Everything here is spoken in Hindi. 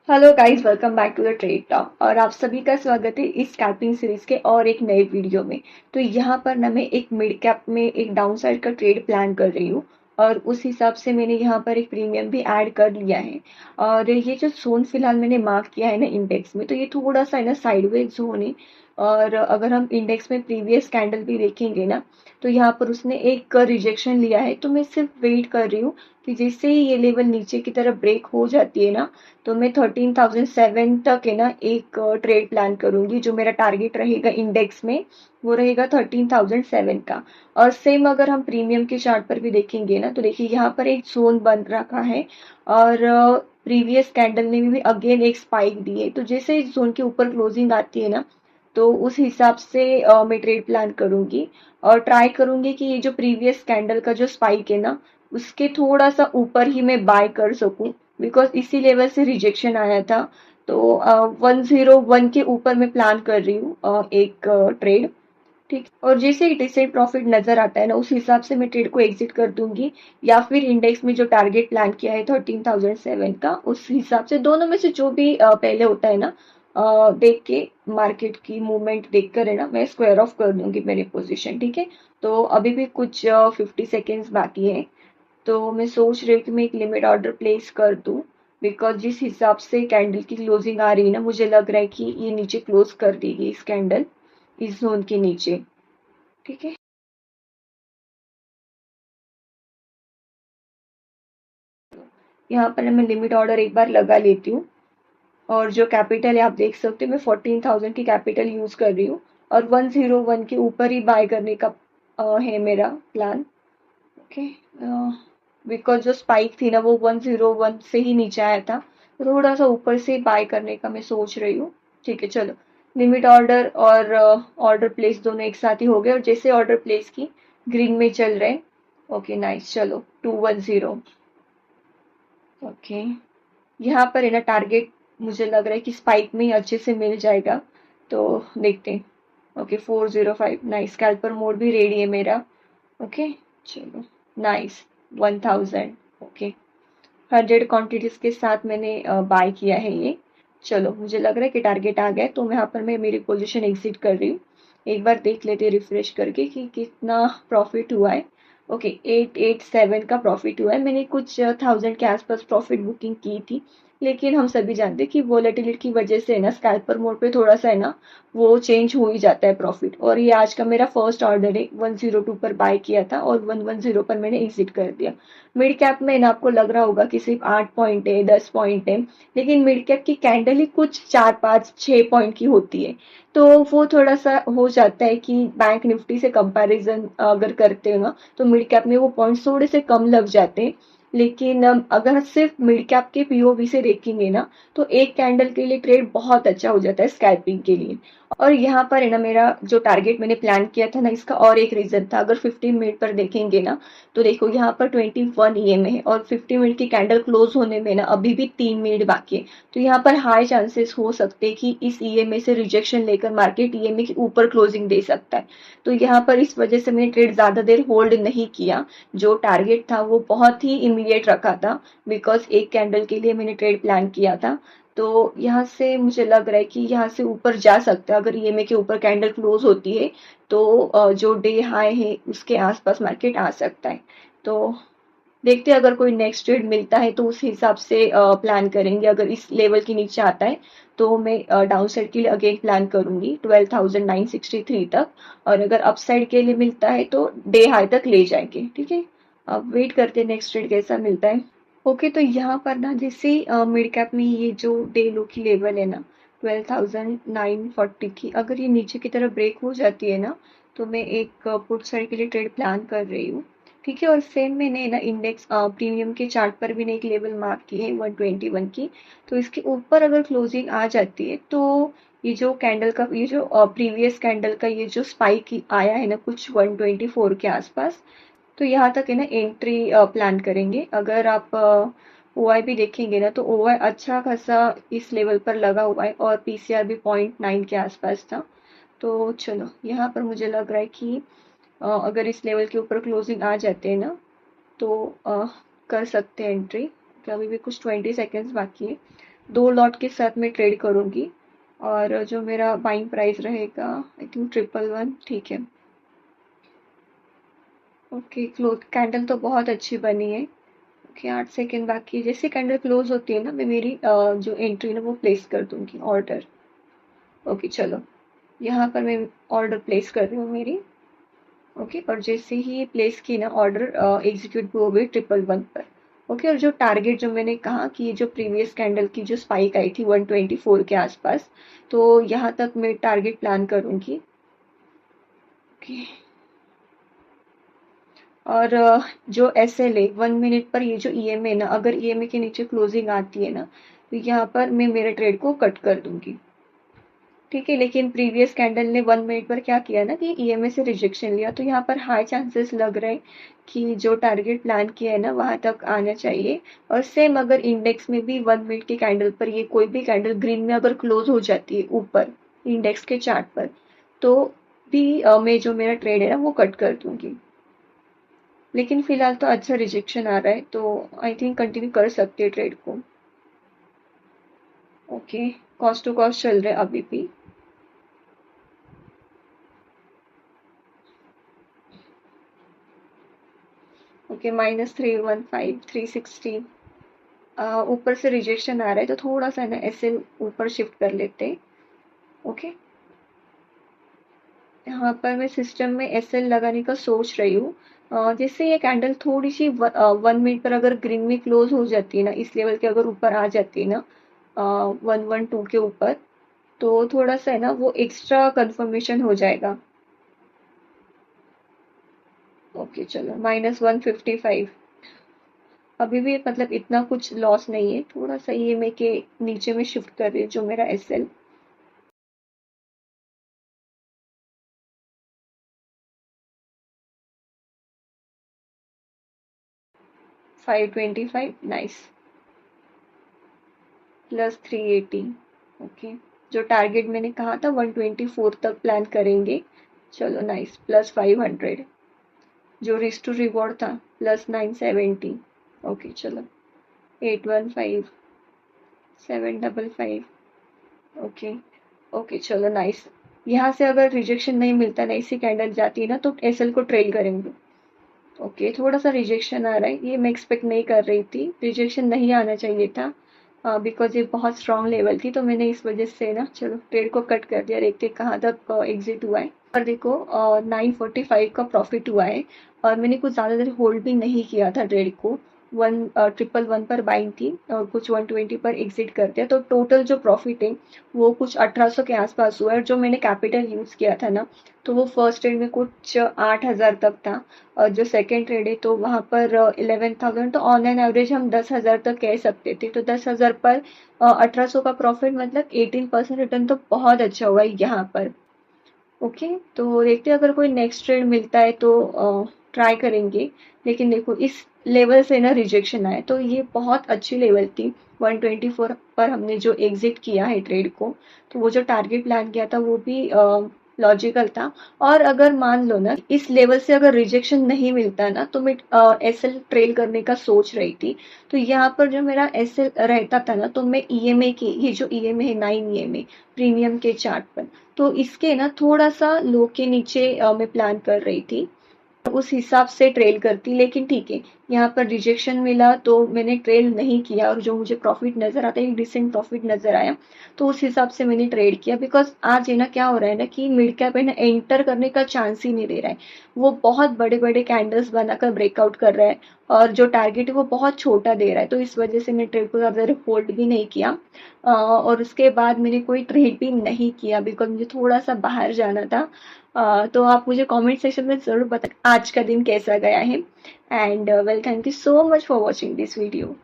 Hello guys, welcome back to the trade talk और आप सभी का स्वागत है इस स्कैल्पिंग सीरीज के और एक नए वीडियो में। तो यहाँ पर ना मैं एक मिड कैप में एक डाउन साइड का ट्रेड प्लान कर रही हूँ और उस हिसाब से मैंने यहाँ पर एक प्रीमियम भी ऐड कर लिया है। और ये जो जोन फिलहाल मैंने मार्क किया है ना इंडेक्स में, तो ये थोड़ा सा है ना साइडवेज जोन है। और अगर हम इंडेक्स में प्रीवियस कैंडल भी देखेंगे ना, तो यहाँ पर उसने एक रिजेक्शन लिया है। तो मैं सिर्फ वेट कर रही हूँ कि जैसे ही ये लेवल नीचे की तरफ ब्रेक हो जाती है ना, तो मैं 13,007 तक है ना एक ट्रेड प्लान करूंगी। जो मेरा टारगेट रहेगा इंडेक्स में वो रहेगा 13,007 का। और सेम अगर हम प्रीमियम के चार्ट पर भी देखेंगे ना, तो देखिए यहाँ पर एक जोन बन रखा है और प्रीवियस कैंडल ने भी अगेन एक स्पाइक दी है। तो जैसे इस जोन के ऊपर क्लोजिंग आती है ना, तो उस हिसाब से मैं ट्रेड प्लान करूंगी और ट्राई करूंगी कि ये जो प्रीवियस कैंडल का जो स्पाइक है ना, उसके थोड़ा सा ऊपर ही मैं बाय कर सकूं। बिकॉज इसी लेवल से रिजेक्शन आया था। तो 101 के ऊपर मैं प्लान कर रही हूँ एक ट्रेड। ठीक, और जैसे ही डिसाइड प्रॉफिट नजर आता है ना, उस हिसाब से मैं ट्रेड को एग्जिट कर दूंगी। या फिर इंडेक्स में जो टारगेट प्लान किया है 13,007 का, उस हिसाब से दोनों में से जो भी पहले होता है ना, देख के मार्केट की मूवमेंट देख कर है ना, मैं स्क्वायर ऑफ कर दूंगी मेरी पोजीशन। ठीक है। तो अभी भी कुछ 50 सेकेंड्स बाकी है। तो मैं सोच रही हूँ कि मैं एक लिमिट ऑर्डर प्लेस कर दूँ। बिकॉज जिस हिसाब से कैंडल की क्लोजिंग आ रही है ना, मुझे लग रहा है कि ये नीचे क्लोज कर देगी इस कैंडल, इस जोन के नीचे। ठीक है। यहाँ पर मैं लिमिट ऑर्डर एक बार लगा लेती हूँ। और जो कैपिटल है आप देख सकते हो, मैं 14,000 की कैपिटल यूज कर रही हूँ। और 101 के ऊपर ही बाय करने का है मेरा प्लान। ओके। बिकॉज जो स्पाइक थी ना, वो 101 से ही नीचे आया था। तो थोड़ा सा ऊपर से बाय करने का मैं सोच रही हूँ। ठीक है, चलो। लिमिट ऑर्डर और ऑर्डर प्लेस दोनों एक साथ ही हो गए, और जैसे ऑर्डर प्लेस की ग्रीन में चल रहे हैं। ओके नाइस, चलो 210। ओके। यहाँ पर है ना टारगेट, मुझे लग रहा है कि स्पाइक में ही अच्छे से मिल जाएगा। तो देखते हैं। ओके 405 नाइस, स्कैल्पर मोड भी रेडी है मेरा। ओके, चलो नाइस। 1000। ओके, 100 क्वांटिटीज के साथ मैंने बाय किया है ये। चलो, मुझे लग रहा है कि टारगेट आ गया है, तो यहाँ पर मैं मेरी पोजीशन एग्जिट कर रही हूँ। एक बार देख लेते हैं रिफ्रेश करके कि कितना प्रॉफिट हुआ है। ओके, 887 का प्रॉफिट हुआ है। मैंने कुछ 1000 के आसपास प्रॉफिट बुकिंग की थी। लेकिन हम सभी जानते हैं कि वोलेटिलिटी की वजह से है ना, स्कैल्पर मोड पे थोड़ा सा है ना, वो चेंज हो ही जाता है प्रॉफिट। और ये आज का मेरा फर्स्ट ऑर्डर है, 102 पर बाय किया था और 110 पर मैंने एग्जिट कर दिया। मिड कैप में ना आपको लग रहा होगा कि सिर्फ 8 पॉइंट है, 10 पॉइंट है। लेकिन मिड कैप की कैंडल ही कुछ 4 5 6 पॉइंट की होती है। तो वो थोड़ा सा हो जाता है कि बैंक निफ्टी से कंपैरिजन अगर करते हो ना, तो मिड कैप में वो पॉइंट्स थोड़े से कम लग जाते हैं। लेकिन अगर सिर्फ मिड कैप के पीओवी से देखेंगे ना, तो एक कैंडल के लिए ट्रेड बहुत अच्छा हो जाता है स्कैल्पिंग के लिए। और यहाँ पर है ना, मेरा जो टारगेट मैंने प्लान किया था ना, इसका और एक रीजन था। अगर 15 मिनट पर देखेंगे ना, तो देखो यहाँ पर 21 ईएमए है और 50 मिनट की कैंडल क्लोज होने में ना अभी भी 3 मिनट बाकी है। तो यहाँ पर हाई चांसेस हो सकते हैं कि इस ईएमए से रिजेक्शन लेकर मार्केट ईएमए के ऊपर क्लोजिंग दे सकता है। तो यहाँ पर इस वजह से मैंने ट्रेड ज्यादा देर होल्ड नहीं किया। जो टारगेट था वो बहुत ही इमीडिएट रखा था। बिकॉज एक कैंडल के लिए मैंने ट्रेड प्लान किया था। तो यहाँ से मुझे लग रहा है कि यहाँ से ऊपर जा सकता है। अगर ईएमए के ऊपर कैंडल क्लोज होती है, तो जो डे हाई है उसके आसपास मार्केट आ सकता है। तो देखते हैं, अगर कोई नेक्स्ट ट्रेड मिलता है तो उस हिसाब से प्लान करेंगे। अगर इस लेवल के नीचे आता है, तो मैं डाउन साइड के लिए अगेन प्लान करूंगी 12,963 तक। और अगर अप साइड के लिए मिलता है तो डे हाई तक ले जाएंगे। ठीक है। अब वेट करते हैं नेक्स्ट ट्रेड कैसा मिलता है। ओके, तो यहाँ पर ना जैसे मिड कैप में ये जो डे लो की लेवल है ना, 12,940 की, अगर ये नीचे की तरफ ब्रेक हो जाती है ना, तो मैं एक पुट साइड के लिए ट्रेड प्लान कर रही हूँ। ठीक है। और सेम मैंने ना इंडेक्स प्रीमियम के चार्ट पर भी ने एक लेवल मार्क की है 121 की। तो इसके ऊपर अगर क्लोजिंग आ जाती है, तो ये जो कैंडल का, ये जो प्रीवियस कैंडल का ये जो स्पाइक आया है ना कुछ 124 के आसपास, तो यहाँ तक है ना एंट्री प्लान करेंगे। अगर आप ओआई भी देखेंगे ना, तो ओआई अच्छा खासा इस लेवल पर लगा हुआ है और पीसीआर भी 0.9 के आसपास था। तो चलो, यहाँ पर मुझे लग रहा है कि अगर इस लेवल के ऊपर क्लोजिंग आ जाते हैं ना, तो कर सकते हैं एंट्री। कि अभी भी कुछ 20 सेकेंड्स बाकी है। 2 लॉट के साथ मैं ट्रेड करूंगी। और जो मेरा बाइंग प्राइस रहेगा आई थिंक 111, ठीक है। ओके, क्लोज कैंडल तो बहुत अच्छी बनी है। ओके, 8 सेकेंड बाकी है। जैसे कैंडल क्लोज होती है ना, मैं मेरी जो एंट्री ना वो प्लेस कर दूंगी ऑर्डर। ओके चलो, यहाँ पर मैं ऑर्डर प्लेस कर रही हूँ मेरी। ओके, और जैसे ही प्लेस की ना ऑर्डर, एग्जीक्यूट भी हो गई 111 पर। ओके, और जो टारगेट जो मैंने कहा कि ये जो प्रीवियस कैंडल की जो स्पाइक आई थी 124 के आसपास, तो यहाँ तक मैं टारगेट प्लान करूंगी। ओके, और जो SL है 1 मिनट पर, ये जो EMA ना, अगर EMA के नीचे क्लोजिंग आती है ना, तो यहाँ पर मैं मेरे ट्रेड को कट कर दूंगी। ठीक है, लेकिन प्रीवियस कैंडल ने 1 मिनट पर क्या किया ना कि EMA से रिजेक्शन लिया, तो यहाँ पर हाई चांसेस लग रहे हैं कि जो टारगेट प्लान किया है ना वहां तक आना चाहिए। और सेम अगर इंडेक्स में भी 1 मिनट के कैंडल पर ये कोई भी कैंडल ग्रीन में अगर क्लोज हो जाती है ऊपर इंडेक्स के चार्ट पर, तो भी मैं जो मेरा ट्रेड है ना वो कट कर दूंगी। लेकिन फिलहाल तो अच्छा रिजेक्शन आ रहा है, तो आई थिंक कंटिन्यू कर सकते हैं ट्रेड को। ओके, कॉस्ट टू कॉस्ट चल रहा है अभी भी। ओके, -315, 360। ऊपर से रिजेक्शन आ रहा है, तो थोड़ा सा ना SL ऊपर शिफ्ट कर लेते हैं। ओके, यहाँ पर मैं सिस्टम में SL लगाने का सोच रही हूँ। जैसे ये कैंडल थोड़ी सी 1 मिनट पर अगर ग्रीन में क्लोज हो जाती है ना, इस लेवल के अगर ऊपर आ जाती है ना, 112 के ऊपर, तो थोड़ा सा है ना वो एक्स्ट्रा कंफर्मेशन हो जाएगा। ओके चलो, -155। अभी भी मतलब इतना कुछ लॉस नहीं है, थोड़ा सा EMA के नीचे में शिफ्ट कर रही है जो मेरा SL। 525, नाइस। +380। ओके, जो टारगेट मैंने कहा था 124 तक प्लान करेंगे। चलो नाइस, +500। जो रिस्क टू रिवॉर्ड था +970। ओके चलो, 815, 755। ओके, ओके चलो नाइस। यहाँ से अगर रिजेक्शन नहीं मिलता ना, इसी कैंडल जाती है ना, तो SL को ट्रेल करेंगे। ओके, थोड़ा सा रिजेक्शन आ रहा है, ये मैं एक्सपेक्ट नहीं कर रही थी, रिजेक्शन नहीं आना चाहिए था। बिकॉज ये बहुत स्ट्रांग लेवल थी, तो मैंने इस वजह से ना चलो ट्रेड को कट कर दिया। देखते कहाँ तक एग्जिट हुआ है। और देखो 945 का प्रॉफिट हुआ है। और मैंने कुछ ज़्यादा देर होल्ड भी नहीं किया था ट्रेड को। 111 पर बाइंग थी और कुछ 120 पर एग्जिट कर दिया, तो टोटल जो प्रॉफिट है वो कुछ 1800 के आसपास हुआ है। और जो मैंने कैपिटल यूज़ किया था ना, तो वो फर्स्ट ट्रेड में कुछ 8000 तक था। और जो सेकेंड ट्रेड है तो वहाँ पर 11,000, तो ऑनलाइन एवरेज हम 10,000 तक कह सकते थे। तो 10,000 पर 1800 का प्रॉफिट, मतलब 18% रिटर्न, तो बहुत अच्छा हुआ है यहाँ पर। ओके, तो देखते हैं अगर कोई नेक्स्ट ट्रेड मिलता है तो ट्राई करेंगे। लेकिन देखो इस लेवल से ना रिजेक्शन आया, तो ये बहुत अच्छी लेवल थी। 124 पर हमने जो एग्जिट किया है ट्रेड को, तो वो जो टारगेट प्लान किया था वो भी लॉजिकल था। और अगर मान लो ना इस लेवल से अगर रिजेक्शन नहीं मिलता ना, तो मैं SL ट्रेल करने का सोच रही थी। तो यहाँ पर जो मेरा SL रहता था ना, तो मैं EMA की, ये जो EMA है 9 EMA प्रीमियम के चार्ट पर, तो इसके ना थोड़ा सा लो के नीचे मैं प्लान कर रही थी, उस हिसाब से ट्रेल करती। लेकिन ठीक है, यहाँ पर रिजेक्शन मिला तो मैंने ट्रेल नहीं किया, और जो मुझे प्रॉफिट नजर आता है, एक डिसेंट प्रॉफिट नजर आया, तो उस हिसाब से मैंने ट्रेड किया। बिकॉज आज है ना क्या हो रहा है ना कि मिड कैप है ना एंटर करने का चांस ही नहीं दे रहा है। वो बहुत बड़े बड़े कैंडल्स बनाकर ब्रेकआउट कर रहा है, और जो टारगेट है वो बहुत छोटा दे रहा है, तो इस वजह से मैं ट्रेड को ज़्यादा देर होल्ड भी नहीं किया। और उसके बाद मैंने कोई ट्रेड भी नहीं किया, बिकॉज मुझे थोड़ा सा बाहर जाना था। तो आप मुझे कमेंट सेक्शन में ज़रूर बताएं आज का दिन कैसा गया है। And well, thank you so much for watching this video.